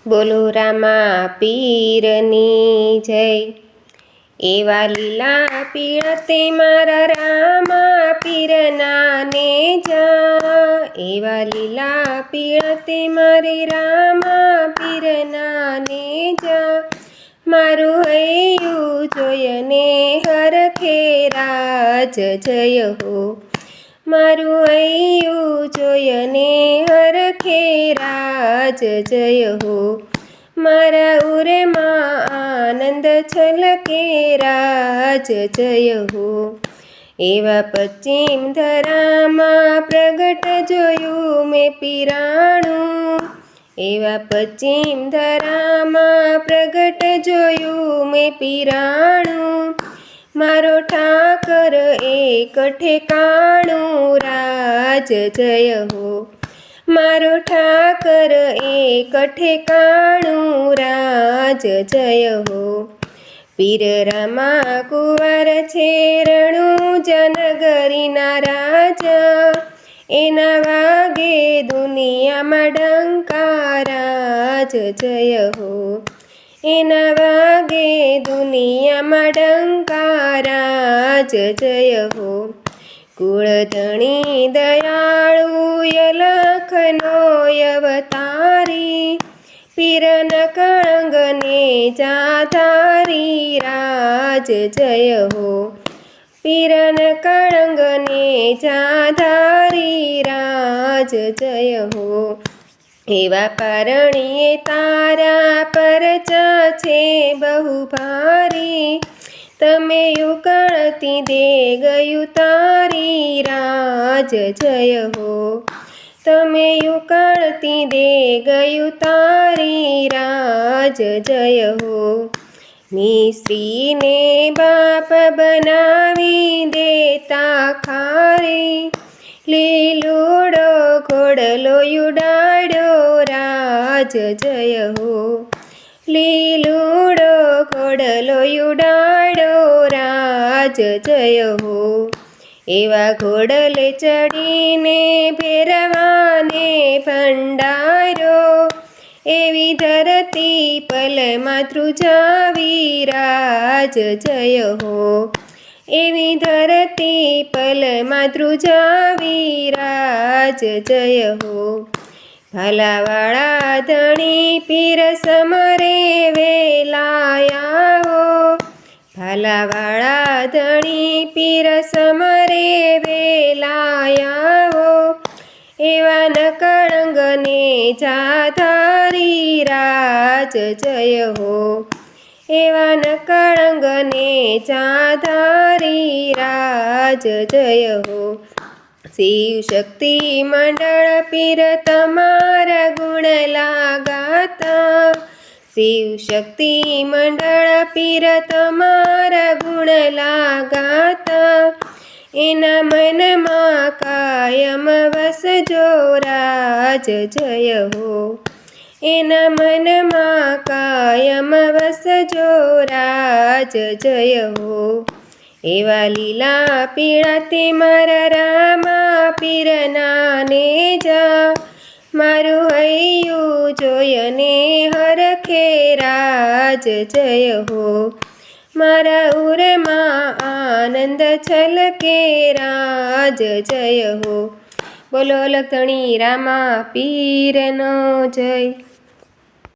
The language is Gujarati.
બોલો રામા પીરની જય। એવા લીલા પીળતે મારા રામા પીરના ને જા। એવા લીલા પીળતે મારે રામા પીરના ને જા। મારું હૈયું જોયને હરખે રાજ જય હો। મારું હૈયું જોયને હરખે રાજ જય હો। મારા ઉરમાં આનંદ છલકે રાજ જય હો। એવા પશ્ચિમ ધરામાં પ્રગટ જોયું મેં પીરાણું। એવા પશ્ચિમ ધરામાં પ્રગટ જોયું મેં પીરાણું। મારો ઠાકર એક ઠેકાણું રાજ જય હો। મારો ઠાકર એક ઠેકાણું રાજ જય હો। પીર રામા કુંવર છે રણુજા રાજા। એના વાગે દુનિયામાં ડંકા રાજ જય હો। એના વાગે દુનિયામાં ડંકા રાજ જય હો। કુળધણી દયાળુ યલખનો અવતારી। પીરન કળંગને જાધારી રાજ જય હો। પીરન કળંગને જાધારી રાજ જય હો। એવા પરણીએ તારા પરચા છે બહુ ભારી। તમે ઉકળતી દે ગયું તારી રાજ જય હો। તમે ઉકળતી દે ગયું તારી રાજ જય હો। મિસ્ત્રીને બાપ બનાવી દેતા ખારી। લીલુડો ઘોડલો ઉડાડ્યો રાજ જય હો। લીલુડો ઘોડલો ઉડાડ્યો રાજ જય હો। એવા ઘોડલે ચડીને ભેરવાને ભંડાર્યો। એવી ધરતી પલમાં ધ્રુજાવી રાજ જય હો। એવી ધરતી પલમાં ધ્રુજાવી રાજ જય હો। ભાલાવાળા ધણી પીર સમરે વેલાયાવો। ભાલાવાળા ધણી પીર સમરે વેલાયાવો। એવા નકળંગને જાધારી રાજ જય હો। એવા નકળંગને જાધારી રાજ જય હો। શિવ શક્તિ મંડળ પીર તમારા ગુણ લાગાતા। શિવ શક્તિ મંડળ પીર તમારા ગુણ લાગાતા। એના મનમાં કાયમ વસજો રાજ જય હો। એના મનમાં કાયમ વસજો રાજ જય હો। એવા લીલા પીળા તે મારા રામા પીરના ને જા। મારું હૈયું જોયને હરખે રાજ જય હો। મારા ઉરમાં આનંદ છલકે રાજ જય હો। બોલો લખધણી રામા પીરનો જય।